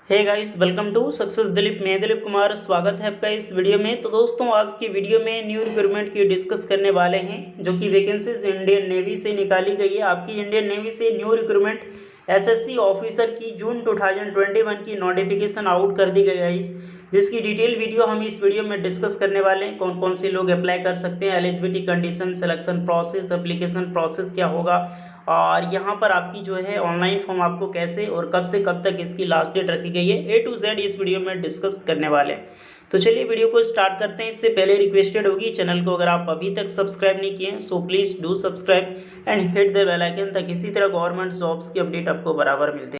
Hey guys, welcome to success Dilip. मैं दिलीप कुमार, स्वागत है आपका इस वीडियो में। तो दोस्तों, आज की वीडियो में न्यू रिक्रूटमेंट की डिस्कस करने वाले हैं, जो कि वैकेंसीज इंडियन नेवी से निकाली गई है। आपकी इंडियन नेवी से न्यू रिक्रूटमेंट एसएससी ऑफिसर की जून 2021 की नोटिफिकेशन आउट कर दी गई है, जिसकी डिटेल वीडियो हम इस वीडियो में डिस्कस करने वाले हैं। कौन कौन से लोग अप्लाई कर सकते हैं, eligibility condition, selection process, application process क्या होगा, और यहाँ पर आपकी जो है ऑनलाइन फॉर्म आपको कैसे और कब से कब तक इसकी लास्ट डेट रखी गई है, A to Z इस वीडियो में डिस्कस करने वाले हैं। तो चलिए वीडियो को स्टार्ट करते हैं। इससे पहले रिक्वेस्टेड होगी, चैनल को अगर आप अभी तक सब्सक्राइब नहीं किए हैं so please do subscribe and hit the bell icon, ताकि इसी तरह गवर्नमेंट जॉब्स की अपडेट आपको बराबर मिलते हैं।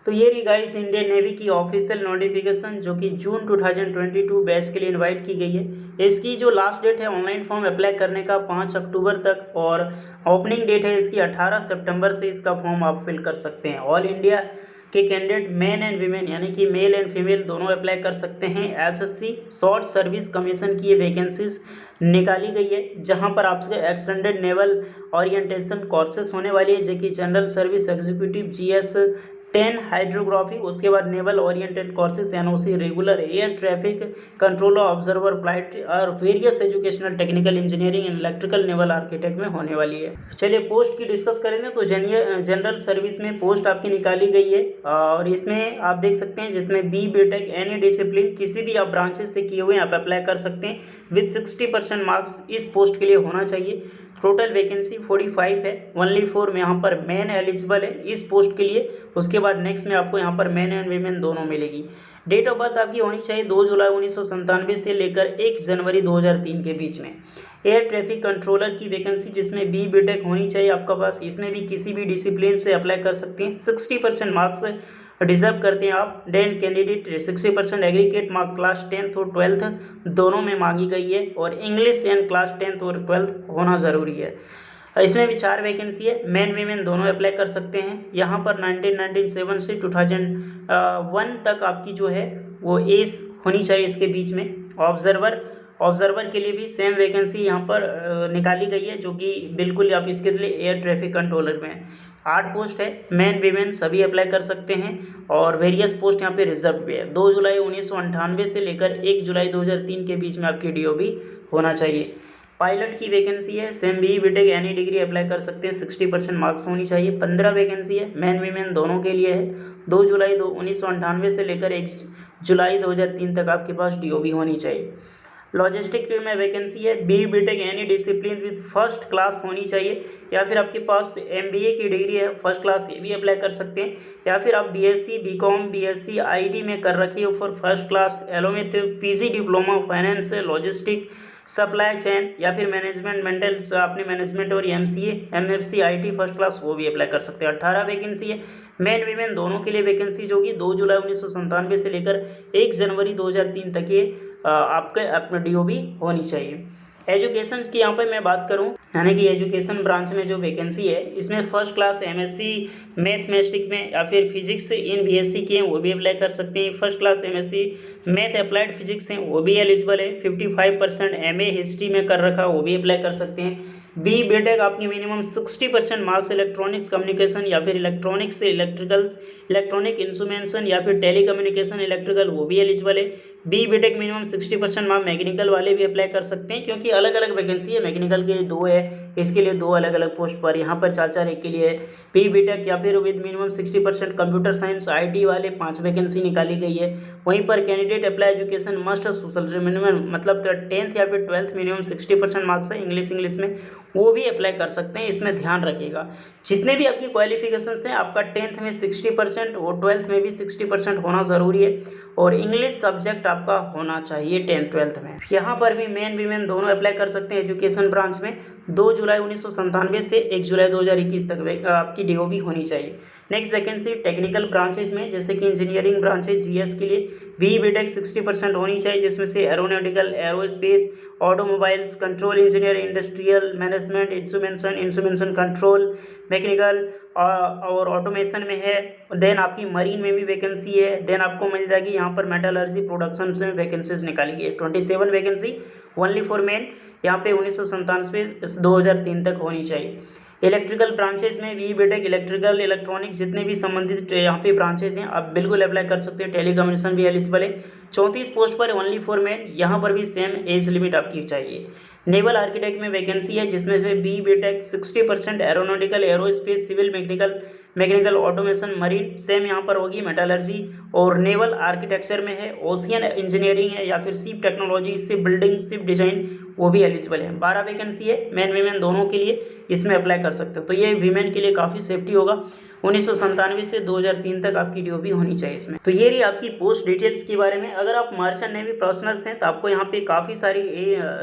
तो ये रही गाइस इंडियन नेवी की ऑफिशियल नोटिफिकेशन, जो कि जून 2022 बैच के लिए इनवाइट की गई है। इसकी जो लास्ट डेट है ऑनलाइन फॉर्म अप्लाई करने का 5 अक्टूबर तक, और ओपनिंग डेट है इसकी 18 सितंबर से इसका फॉर्म आप फिल कर सकते हैं। ऑल इंडिया के कैंडिडेट मेन एंड वीमेन यानी कि मेल एंड फीमेल दोनों अप्लाई कर सकते हैं। एसएससी शॉर्ट सर्विस कमीशन की ये वैकेंसीज निकाली गई है, जहां पर आपसे एक्सटेंडेड नेवल ओरिएंटेशन कोर्सेज होने वाली है, जो कि general service executive GS 10 hydrography, उसके बाद naval oriented courses NOC, regular air traffic controller observer flight, और various educational technical engineering and electrical naval architect में होने वाली है। चलिए पोस्ट की डिस्कस करेंगे। तो जनरल सर्विस में पोस्ट आपकी निकाली गई है, और इसमें आप देख सकते हैं जिसमें BTech एनी डिसिप्लिन किसी भी आप ब्रांचेस से किए हुए आप अप्लाई कर सकते हैं विद 60% मार्क्स इस पोस्ट के लिए होना चाहिए। टोटल वैकेंसी 45 है, ओनली फॉर में यहाँ पर मेन एलिजिबल है इस पोस्ट के लिए। उसके बाद नेक्स्ट में आपको यहाँ पर मेन एंड वीमेन दोनों मिलेगी। डेट ऑफ बर्थ आपकी होनी चाहिए 2 जुलाई 1997 से लेकर 1 जनवरी 2003 के बीच में। एयर ट्रैफिक कंट्रोलर की वैकेंसी जिसमें BTech होनी चाहिए आपका पास, इसमें भी किसी भी डिसिप्लिन से अप्लाई कर सकते हैं। 60% मार्क्स डिजर्व करते हैं आप। Then candidate 60% aggregate mark class 10th और 12th दोनों में मांगी गई है, और इंग्लिश एंड क्लास 10th और 12th होना ज़रूरी है। इसमें भी 4 वैकेंसी है, मेन वीमेन दोनों अप्लाई कर सकते हैं। यहाँ पर 1997 से 2001 तक आपकी जो है वो एज होनी चाहिए इसके बीच में। ऑब्जर्वर के लिए भी सेम वैकेंसी यहाँ पर निकाली गई है, जो कि बिल्कुल आप इसके लिए एयर ट्रैफिक कंट्रोलर में 8 पोस्ट है। मेन वीमेन सभी अप्लाई कर सकते हैं, और वेरियस पोस्ट यहाँ पे रिजर्व भी है। 2 जुलाई 1998 से लेकर 1 जुलाई 2003 के बीच में आपकी DOB होना चाहिए। पायलट की वैकेंसी है, same BTech any degree apply कर सकते हैं, 60% मार्क्स होनी चाहिए। 15 वैकेंसी है, मेन वीमेन दोनों के लिए है। 2 जुलाई 1998 से लेकर 1 जुलाई 2003 तक आपके पास DOB होनी चाहिए। लॉजिस्टिक में वैकेंसी है, BTech any discipline with first class होनी चाहिए, या फिर आपके पास MBA की डिग्री है फर्स्ट क्लास, ये भी अप्लाई कर सकते हैं। या फिर आप BSc BCom BSc IT में कर रखी हो फॉर फर्स्ट क्लास, एलो में PG diploma finance logistic supply chain, या फिर मैनेजमेंट मेंटल आपने मैनेजमेंट और MCA MFC IT first class, वो भी अप्लाई कर सकते हैं। 18 वैकेंसी है, मेन वीमेन दोनों के लिए वैकेंसी, जो कि 2 जुलाई 1997 से लेकर 1 जनवरी 2003 तक ये आपके अपना DOB होनी चाहिए। एजुकेशन की यहाँ पे मैं बात करूँ, यानी कि एजुकेशन ब्रांच में जो वैकेंसी है, इसमें फर्स्ट क्लास MSc मैथमेटिक्स में या फिर फिजिक्स इन BSc के हैं, वो भी अप्लाई कर सकते हैं। First class MSc math applied physics हैं, वो भी एलिजिबल है। 55% MA हिस्ट्री में कर रखा, वो भी अप्लाई कर सकते हैं। BTech आपकी मिनिमम 60% मार्क्स इलेक्ट्रॉनिक्स कम्युनिकेशन या फिर इलेक्ट्रॉनिक्स से इलेक्ट्रिकल्स, इलेक्ट्रॉनिक इंस्ट्रूमेंटेशन या फिर टेलीकम्युनिकेशन इलेक्ट्रिकल, वो भी एलिजिबल है। BTech मिनिमम 60% मार्क्स मैकेनिकल वाले भी अप्लाई कर सकते हैं, क्योंकि अलग अलग वैकेंसी है। मैकेनिकल के 2 है, इसके लिए 2 अलग अलग पोस्ट पर, यहाँ पर 4 एक के लिए है। BTech या फिर with minimum 60% computer science IT वाले 5 वैकेंसी निकाली गई है। वहीं पर candidate apply education must social minimum, मतलब 10th या फिर 12th मिनिमम 60% मार्क्स है इंग्लिश में, वो भी अप्लाई कर सकते हैं। इसमें ध्यान रखिएगा, जितने भी आपकी क्वालिफिकेशंस हैं, आपका 10th में 60% और 12th में भी 60% होना ज़रूरी है, और इंग्लिश सब्जेक्ट आपका होना चाहिए 10th 12th में। यहाँ पर भी मेन वीमेन दोनों अप्लाई कर सकते हैं एजुकेशन ब्रांच में। 2 जुलाई 1997 से 1 जुलाई 2021 तक आपकी DOB होनी चाहिए। नेक्स्ट वैकेंसी टेक्निकल ब्रांचेज में, जैसे कि इंजीनियरिंग ब्रांचेज GS के लिए BTech 60% होनी चाहिए, जिसमें से aeronautical, aerospace, automobiles, control engineer, industrial management, instrumentation control, mechanical और ऑटोमेशन में है। देन आपकी मरीन में भी वैकेंसी है। देन आपको मिल जाएगी यहाँ पर मेटलर्जी प्रोडक्शन में वैकेंसीज निकाली गई है। 27 वैकेंसी ओनली फॉर मेन, यहाँ पे 1997 से 2003 तक होनी चाहिए। इलेक्ट्रिकल ब्रांचेस में वी बीटेक इलेक्ट्रिकल इलेक्ट्रॉनिक्स जितने भी संबंधित यहाँ पे ब्रांचेस हैं आप बिल्कुल अप्लाई कर सकते हैं। टेलीकम्युनिकेशन भी एलिजिबल है। 34 पोस्ट पर ओनली फॉर मैन, यहाँ पर भी सेम एज लिमिट आपकी चाहिए। नेवल आर्किटेक्ट में वैकेंसी है जिसमें से B BTech 60%, aeronautical aerospace civil mechanical automation marine same यहाँ पर होगी। मेटालर्जी और नेवल आर्किटेक्चर में है। ओशियन इंजीनियरिंग है या फिर ship technology, ship building, ship design, वो भी एलिजिबल है। 12 वैकेंसी है मैन वीमेन दोनों के लिए, इसमें अप्लाई कर सकते हो। तो ये वीमेन के लिए काफ़ी सेफ्टी होगा। 1997 से 2003 तक आपकी ड्यूटी होनी चाहिए इसमें। तो ये रही आपकी पोस्ट डिटेल्स के बारे में। अगर आप मर्चेंट नेवी प्रोफेशनल्स हैं तो आपको यहाँ पे काफ़ी सारी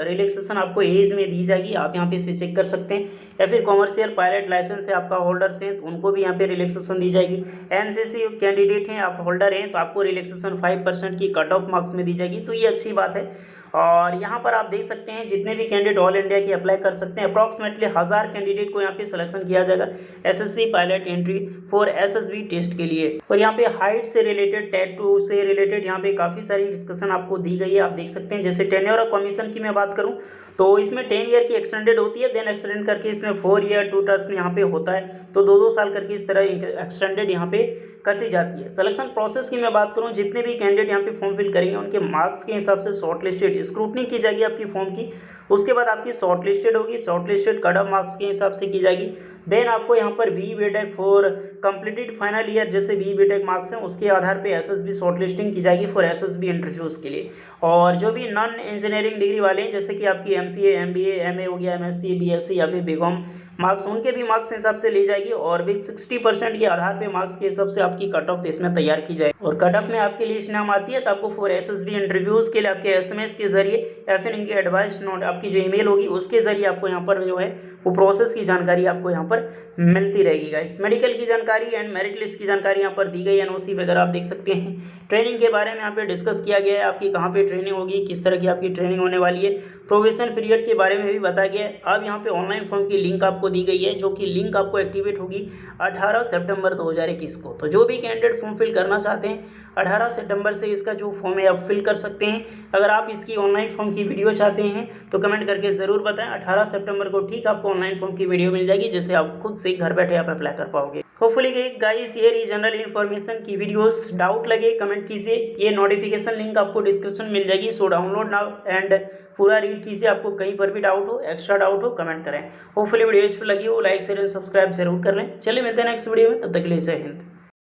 रिलैक्सेशन आपको एज में दी जाएगी, आप यहाँ पे इसे चेक कर सकते हैं। या फिर कॉमर्शियल पायलट लाइसेंस है आपका होल्डर्स हैं तो उनको भी यहाँ पे रिलैक्सेशन दी जाएगी। एनसीसी कैंडिडेट हैं आप होल्डर हैं तो आपको रिलैक्सेशन 5% की कट ऑफ मार्क्स में दी जाएगी, तो ये अच्छी बात है। और यहाँ पर आप देख सकते हैं जितने भी कैंडिडेट ऑल इंडिया की अप्लाई कर सकते हैं। अप्रॉक्सीमेटली 1000 कैंडिडेट को यहाँ पे सिलेक्शन किया जाएगा SSC pilot entry for SSB test के लिए। और यहाँ पे हाइट से रिलेटेड, टैटू से रिलेटेड यहाँ पे काफ़ी सारी डिस्कशन आपको दी गई है, आप देख सकते हैं। जैसे टेन्योर ऑफ कमीशन की मैं बात करूँ तो इसमें 10 ईयर की एक्सटेंडेड होती है, देन एक्सटेंड करके इसमें 4 ईयर 2 टर्म्स में यहाँ पे होता है, तो 2-2 साल करके इस तरह एक्सटेंडेड यहाँ पे करती जाती है। सिलेक्शन प्रोसेस की मैं बात करूं, जितने भी कैंडिडेट यहाँ पे फॉर्म फिल करेंगे उनके मार्क्स के हिसाब से शॉर्ट लिस्टेड स्क्रूटनी की जाएगी आपकी फॉर्म की। उसके बाद आपकी शॉर्ट लिस्टेड होगी, shortlisted cut off marks के हिसाब से की जाएगी। देन आपको यहाँ पर B BTech for completed final year जैसे बी बीटेक मार्क्स हैं उसके आधार पे एसएसबी शॉर्ट लिस्टिंग की जाएगी फॉर एसएसबी इंटरव्यूज़ के लिए। और जो भी नॉन इंजीनियरिंग डिग्री वाले हैं जैसे कि आपकी एमसीए, एमबीए, एमए हो गया, एमएससी, बीएससी या फिर बीकॉम मार्क्स, उनके भी मार्क्स के हिसाब से ली जाएगी। और विद 60% के आधार पे मार्क्स के हिसाब से आपकी कट ऑफ इसमें तैयार की जाएगी। और कट ऑफ में आपके लिस्ट नाम आती है तो आपको फॉर एसएसबी इंटरव्यूज़ के लिए आपके एसएमएस के जरिए या फिर इनके एडवाइस नोट आपकी जो ईमेल होगी उसके जरिए आपको यहाँ पर जो है वो प्रोसेस की जानकारी आपको यहाँ पर मिलती रहेगी गाइस। मेडिकल की जानकारी एंड मेरिट लिस्ट की जानकारी यहाँ पर दी गई है, एनओसी वगैरह आप देख सकते हैं। ट्रेनिंग के बारे में यहाँ पे डिस्कस किया गया है, आपकी कहाँ पे ट्रेनिंग होगी, किस तरह की आपकी ट्रेनिंग होने वाली है। प्रोबेशन पीरियड के बारे में भी बताया गया है। अब यहाँ पे ऑनलाइन फॉर्म की लिंक आपको दी गई है जो कि लिंक आपको एक्टिवेट होगी 18 सितंबर 2021 को। तो जो भी कैंडिडेट फॉर्म फिल करना चाहते हैं 18 सितंबर से इसका जो फॉर्म है आप फिल कर सकते हैं। अगर आप इसकी ऑनलाइन फॉर्म की वीडियो चाहते हैं तो कमेंट करके ज़रूर बताएं। 18 सितंबर को ठीक आपको ऑनलाइन फॉर्म की वीडियो मिल जाएगी जिससे आप खुद से घर बैठे आप अप्लाई कर पाओगे। होपफुली गाइस ये रही जनरल इन्फॉर्मेशन की वीडियोस। डाउट लगे कमेंट कीजिए, ये नोटिफिकेशन लिंक आपको डिस्क्रिप्शन मिल जाएगी, सो डाउनलोड नाउ एंड पूरा रीड कीजिए। आपको कहीं पर भी डाउट हो, एक्स्ट्रा डाउट हो, कमेंट करें। होपफुली वीडियो यूजफुल लगी हो, लाइक शेयर एंड सब्सक्राइब जरूर कर लें। चलिए मिलते हैं नेक्स्ट वीडियो में, तब तक के लिए जय हिंद।